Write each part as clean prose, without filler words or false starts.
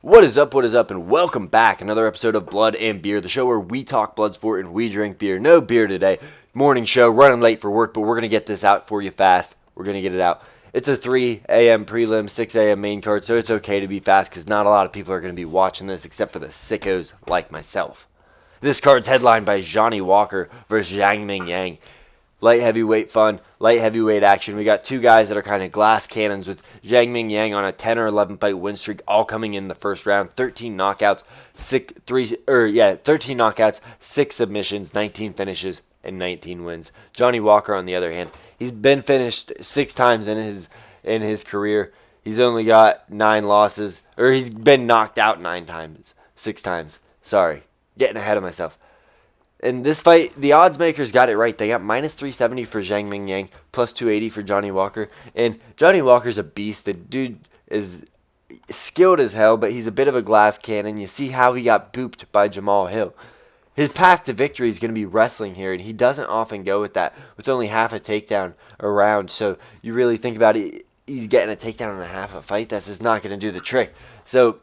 What is up, and welcome back. Another episode of Blood and Beer, the show where we talk blood sport and we drink beer. No beer today. Morning show, running late for work, but we're going to get this out for you fast. We're going to get it out. It's a 3 a.m. prelim, 6 a.m. main card, so it's okay to be fast because not a lot of people are going to be watching this except for the sickos like myself. This card's headlined by Johnny Walker versus Zhang Mingyang. Light heavyweight fun, light heavyweight action. We got two guys that are kind of glass cannons with Zhang Mingyang on a 10 or 11 fight win streak, all coming in the first round. 13 knockouts, 13 knockouts, 6 submissions, 19 finishes, and 19 wins. Johnny Walker, on the other hand, he's been finished 6 times in his career. He's only got 9 losses, or he's been knocked out 6 times. Sorry, getting ahead of myself. In this fight, the odds makers got it right. They got minus 370 for Zhang Mingyang, plus 280 for Johnny Walker. And Johnny Walker's a beast. The dude is skilled as hell, but he's a bit of a glass cannon. You see how he got booped by Jamal Hill. His path to victory is going to be wrestling here, and he doesn't often go with that, with only half a takedown around. So you really think about it, he's getting a takedown and a half a fight. That's just not going to do the trick. Half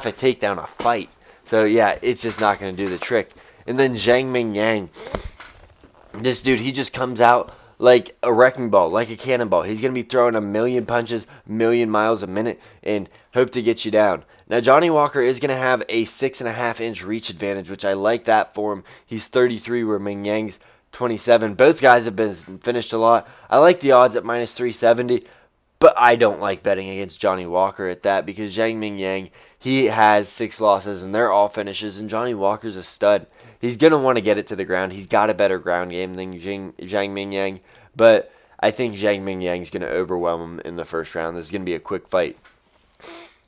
a takedown a fight. So, yeah, it's just not going to do the trick. And then Zhang Mingyang, this dude, he just comes out like a wrecking ball, like a cannonball. He's going to be throwing a million punches, million miles a minute, and hope to get you down. Now, Johnny Walker is going to have a 6.5-inch reach advantage, which I like that for him. He's 33, where Mingyang's 27. Both guys have been finished a lot. I like the odds at minus 370. But I don't like betting against Johnny Walker at that because Zhang Mingyang, he has 6 losses and they're all finishes, and Johnny Walker's a stud. He's going to want to get it to the ground. He's got a better ground game than Zhang Mingyang, but I think Zhang Mingyang's going to overwhelm him in the first round. This is going to be a quick fight.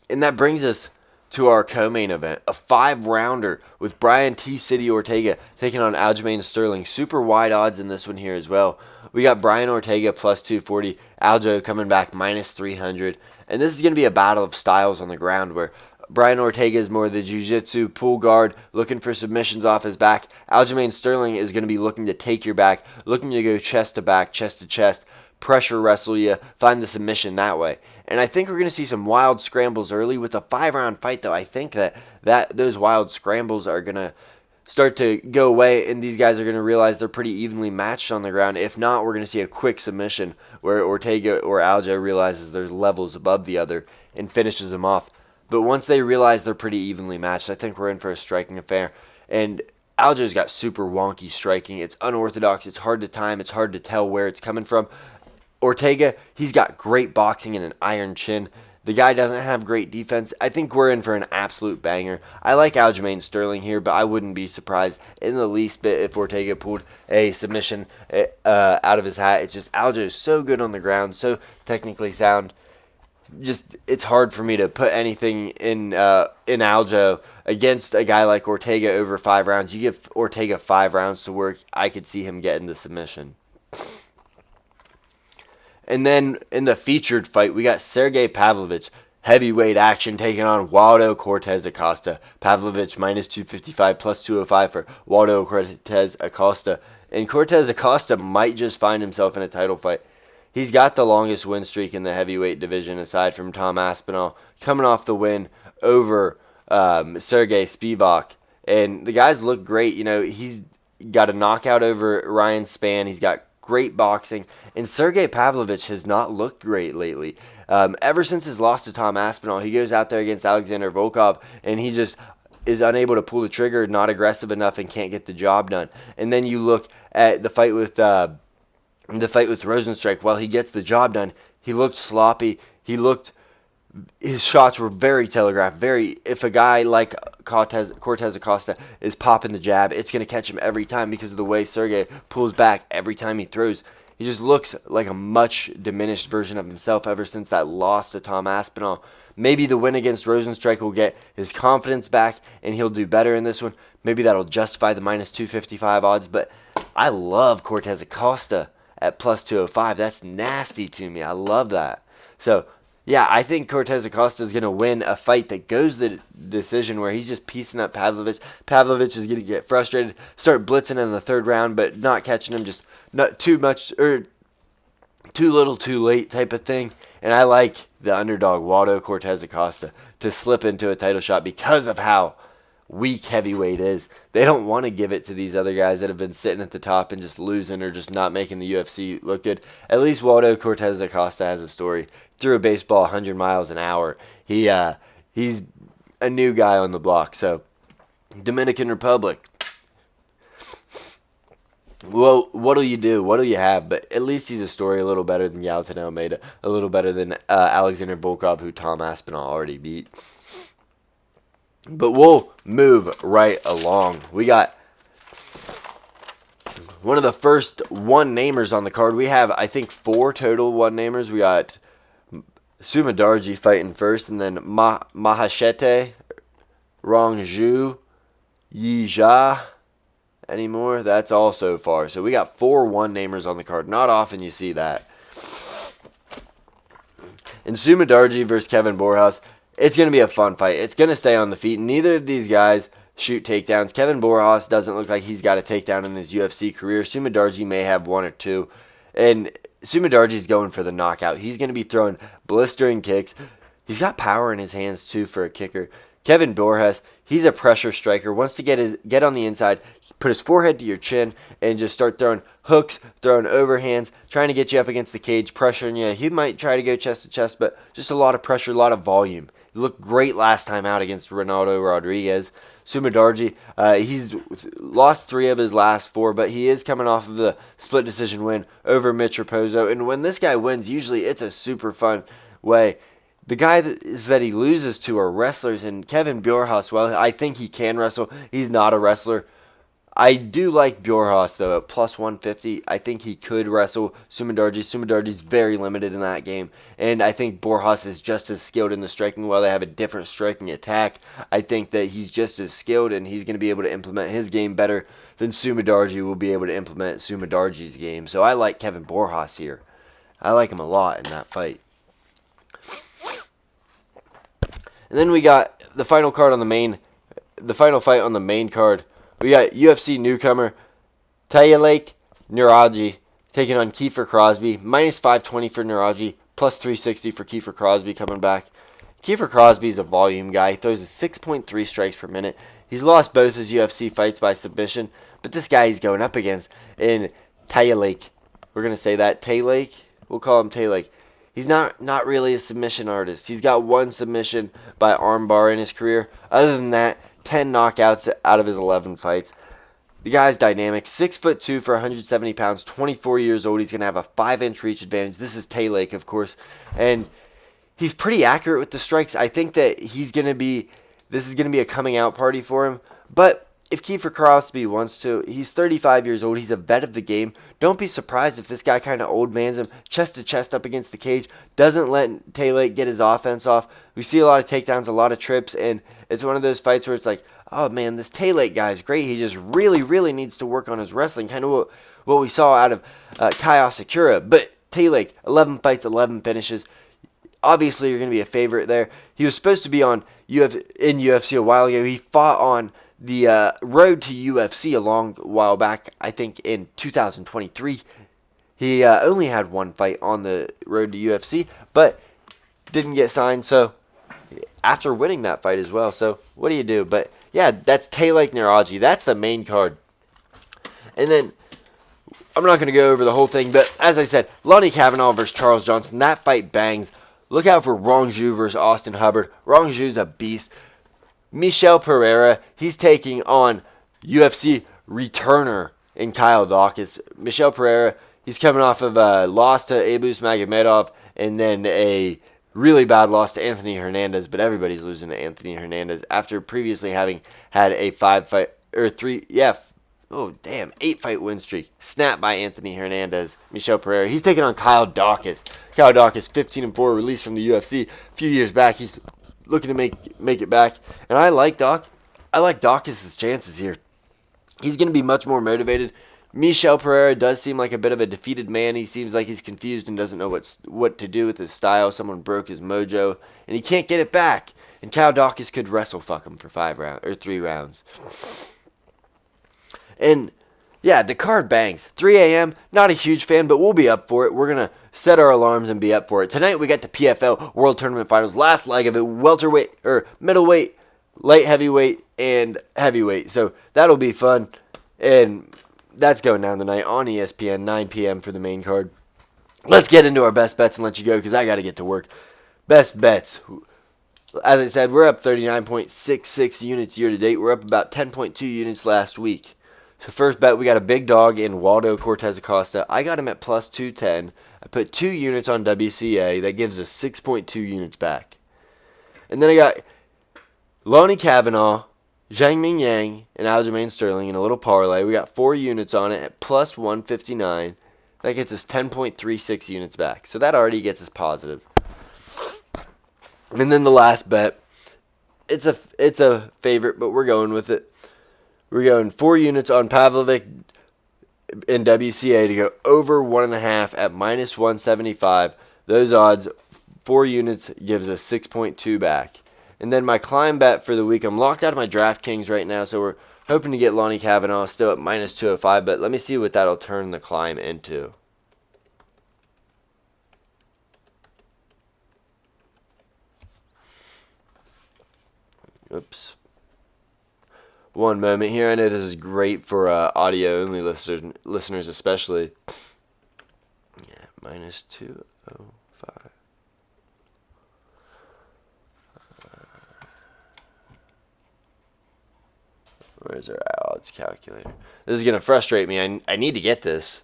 And that brings us to our co-main event, a 5-rounder with Brian T. City Ortega taking on Aljo Sterling. Super wide odds in this one here as well. We got Brian Ortega plus 240, Aljo coming back minus 300. And this is going to be a battle of styles on the ground where Brian Ortega is more the jiu-jitsu pull guard, looking for submissions off his back. Aljo Sterling is going to be looking to take your back, looking to go chest to back, chest to chest, pressure wrestle you, find the submission that way. And I think we're going to see some wild scrambles early. With a 5-round fight, though, I think that those wild scrambles are going to start to go away, and these guys are going to realize they're pretty evenly matched on the ground. If not, we're going to see a quick submission where Ortega or Aljo realizes there's levels above the other and finishes them off. But once they realize they're pretty evenly matched, I think we're in for a striking affair. And Aljo's got super wonky striking. It's unorthodox. It's hard to time. It's hard to tell where it's coming from. Ortega, he's got great boxing and an iron chin. The guy doesn't have great defense. I think we're in for an absolute banger. I like Aljo Sterling here, but I wouldn't be surprised in the least bit if Ortega pulled a submission out of his hat. It's just Aljo is so good on the ground, so technically sound. Just it's hard for me to put anything in Aljo against a guy like Ortega over 5 rounds. You give Ortega 5 rounds to work, I could see him getting the submission. And then in the featured fight, we got Sergey Pavlovich, heavyweight action, taking on Waldo Cortez Acosta. Pavlovich minus 255 plus 205 for Waldo Cortez Acosta. And Cortez Acosta might just find himself in a title fight. He's got the longest win streak in the heavyweight division aside from Tom Aspinall, coming off the win over Sergey Spivak. And the guys look great. You know, he's got a knockout over Ryan Spann. He's got great boxing, and Sergey Pavlovich has not looked great lately. Ever since his loss to Tom Aspinall, he goes out there against Alexander Volkov, and he just is unable to pull the trigger, not aggressive enough, and can't get the job done. And then you look at the fight with Rosenstrike. While he gets the job done, he looked sloppy. His shots were very telegraphed. If a guy like Cortez Acosta is popping the jab, it's going to catch him every time because of the way Sergey pulls back every time he throws. He just looks like a much diminished version of himself ever since that loss to Tom Aspinall. Maybe the win against Rosenstrike will get his confidence back and he'll do better in this one. Maybe that'll justify the minus 255 odds, but I love Cortez Acosta at plus 205. That's nasty to me. I love that. So, yeah, I think Cortez Acosta is going to win a fight that goes the decision where he's just piecing up Pavlovich. Pavlovich is going to get frustrated, start blitzing in the 3rd round, but not catching him, just not too much, or too little too late type of thing. And I like the underdog Waldo Cortez Acosta to slip into a title shot because of how weak heavyweight is. They don't want to give it to these other guys that have been sitting at the top and just losing or just not making the UFC look good. At least Waldo Cortez Acosta has a story. Threw a baseball 100 miles an hour. He's a new guy on the block. So, Dominican Republic. Well, what'll you do? What'll you have? But at least he's a story a little better than Yailton Almeida, a little better than Alexander Volkov, who Tom Aspinall already beat. But we'll move right along. We got one of the first one-namers on the card. We have, I think, 4 total one-namers. We got Sumadarji fighting first, and then Mahashete, Rongju, Yija. Anymore? That's all so far. So we got 4 one-namers on the card. Not often you see that. And Sumadarji versus Kevin Borjas, it's going to be a fun fight. It's going to stay on the feet. Neither of these guys shoot takedowns. Kevin Borjas doesn't look like he's got a takedown in his UFC career. Sumadarji may have 1 or 2. And Sumadarji's going for the knockout. He's going to be throwing blistering kicks. He's got power in his hands, too, for a kicker. Kevin Borjas, he's a pressure striker. Wants to get on the inside, put his forehead to your chin, and just start throwing hooks, throwing overhands, trying to get you up against the cage, pressuring you. He might try to go chest to chest, but just a lot of pressure, a lot of volume. He looked great last time out against Ronaldo Rodriguez. Sumadarji, he's lost 3 of his last 4, but he is coming off of the split decision win over Mitch Raposo. And when this guy wins, usually it's a super fun way. The guy that he loses to are wrestlers, and Kevin Borjas, well, I think he can wrestle. He's not a wrestler. I do like Borjas, though, at plus 150. I think he could wrestle Sumadarji. Sumadarji's very limited in that game, and I think Borjas is just as skilled in the striking. While they have a different striking attack, I think that he's just as skilled, and he's going to be able to implement his game better than Sumadarji will be able to implement Sumadarji's game. So I like Kevin Borjas here. I like him a lot in that fight. And then we got the final fight on the main card. We got UFC newcomer Tayalake Nuraji taking on Kiefer Crosby. Minus 520 for Nuraji, plus 360 for Kiefer Crosby coming back. Kiefer Crosby is a volume guy. He throws a 6.3 strikes per minute. He's lost both his UFC fights by submission, but this guy he's going up against in Tayalake. We're going to say that. Taylake? We'll call him Taylake. He's not really a submission artist. He's got 1 submission by armbar in his career. Other than that, 10 knockouts out of his 11 fights. The guy's dynamic. 6'2" for 170 pounds. 24 years old. He's going to have a 5-inch reach advantage. This is Taylake, of course. And he's pretty accurate with the strikes. I think that this is going to be a coming out party for him. But if Kiefer Crosby wants to, he's 35 years old. He's a vet of the game. Don't be surprised if this guy kind of old mans him chest to chest up against the cage. Doesn't let Taylake get his offense off. We see a lot of takedowns, a lot of trips, and it's one of those fights where it's like, oh man, this Taylake guy is great. He just really, really needs to work on his wrestling. Kind of what we saw out of Kai Asakura. But Taylake, 11 fights, 11 finishes. Obviously, you're going to be a favorite there. He was supposed to be in UFC a while ago. He fought on the road to UFC a long while back, I think in 2023. He only had 1 fight on the road to UFC, but didn't get signed, so after winning that fight as well. So what do you do? But yeah, that's Taylake Nuraji. That's the main card. And then I'm not going to go over the whole thing, but as I said, Lonnie Kavanaugh versus Charles Johnson. That fight bangs. Look out for Rongju versus Austin Hubbard. Rongju's a beast. Michel Pereira, he's taking on UFC returner in Kyle Dawkins. Michel Pereira, he's coming off of a loss to Abus Magomedov and then a really bad loss to Anthony Hernandez, but everybody's losing to Anthony Hernandez after previously having had a 8-fight win streak snapped by Anthony Hernandez. Michel Pereira, he's taking on Kyle Dawkins. Kyle Dawkins, 15-4, released from the UFC a few years back. He's looking to make it back, and I like Dawkins' chances here. He's going to be much more motivated. Michel Pereira does seem like a bit of a defeated man. He seems like he's confused and doesn't know what to do with his style. Someone broke his mojo, and he can't get it back. And Kyle Dawkins could wrestle fuck him for 3 rounds. And yeah, the card bangs. 3 a.m. Not a huge fan, but we'll be up for it. We're gonna set our alarms and be up for it. Tonight we got the PFL World Tournament Finals, last leg of it, welterweight, or middleweight, light heavyweight, and heavyweight. So that'll be fun. And that's going down tonight on ESPN, 9 p.m. for the main card. Let's get into our best bets and let you go because I got to get to work. Best bets. As I said, we're up 39.66 units year to date. We're up about 10.2 units last week. So first bet, we got a big dog in Waldo Cortez Acosta. I got him at plus 210. I put 2 units on WCA. That gives us 6.2 units back. And then I got Lonnie Kavanaugh, Zhang Mingyang, and Aljo Sterling in a little parlay. We got 4 units on it at plus 159. That gets us 10.36 units back. So that already gets us positive. And then the last bet, it's a favorite, but we're going with it. We're going 4 units on Pavlovic in WCA to go over 1.5 at minus 175. Those odds, 4 units gives us 6.2 back. And then my climb bet for the week, I'm locked out of my DraftKings right now, so we're hoping to get Lonnie Kavanaugh still at minus 205, but let me see what that'll turn the climb into. Oops. One moment here. I know this is great for audio-only listeners especially. Yeah, minus 205. Where's our odds calculator? This is going to frustrate me. I need to get this.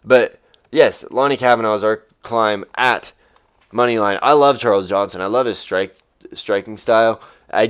But, yes, Lonnie Kavanaugh is our climb at Moneyline. I love Charles Johnson. I love his striking style. I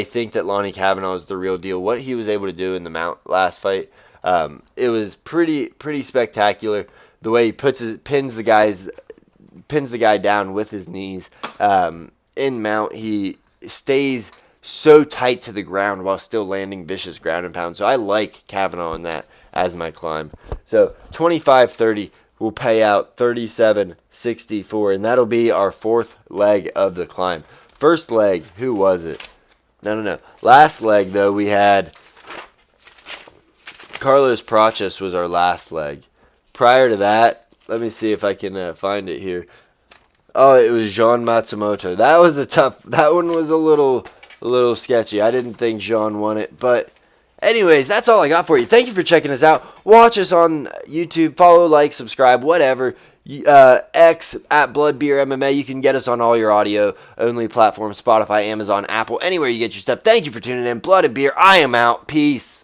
think that Lonnie Kavanaugh is the real deal. What he was able to do in the Mount last fight, it was pretty spectacular. The way he pins the guy down with his knees. In Mount, he stays so tight to the ground while still landing vicious ground and pound. So I like Kavanaugh in that as my climb. So 25-30 will pay out 37.64, and that'll be our 4th leg of the climb. First leg, who was it? No. Last leg, though, we had Carlos Prachas was our last leg. Prior to that, let me see if I can find it here. Oh, it was Jean Matsumoto. That one was a little sketchy. I didn't think Jean won it, but anyways, that's all I got for you. Thank you for checking us out. Watch us on YouTube. Follow, like, subscribe, whatever. X at Blood Beer MMA. You can get us on all your audio only platforms, Spotify, Amazon, Apple, anywhere you get your stuff. Thank you for tuning in. Blood and Beer. I am out. Peace.